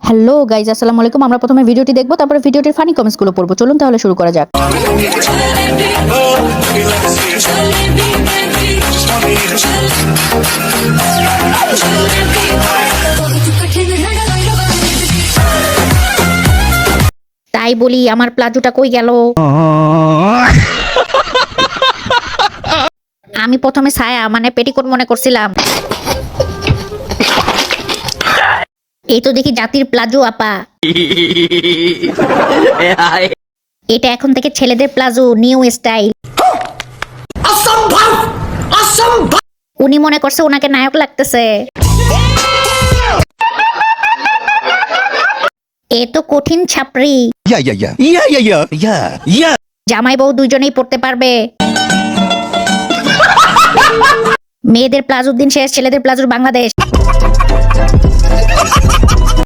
Hello guys, আসসালামু আলাইকুম। আমরা প্রথমে ভিডিওটি দেখবো, তারপরে ভিডিওটির ফানি কমেন্টস গুলো পড়বো। চলুন তাহলে শুরু করা যাক। তাই বলি আমার প্লাজোটা কই গেল? আমি প্রথমে ছায়া মানে পেটিকোট মনে করছিলাম। এই তো দেখি জাতির প্লাজো আপা। এটা এখন থেকে ছেলেদের প্লাজো, নিউ স্টাইল। উনি মনে করছে ওনাকে নায়ক লাগতেছে। এ তো কঠিন ছাপরি। জামাই বউ দুইজনেই পড়তে পারবে। মেয়েদের প্লাজোর দিন শেষ, ছেলেদের প্লাজোর বাংলাদেশ।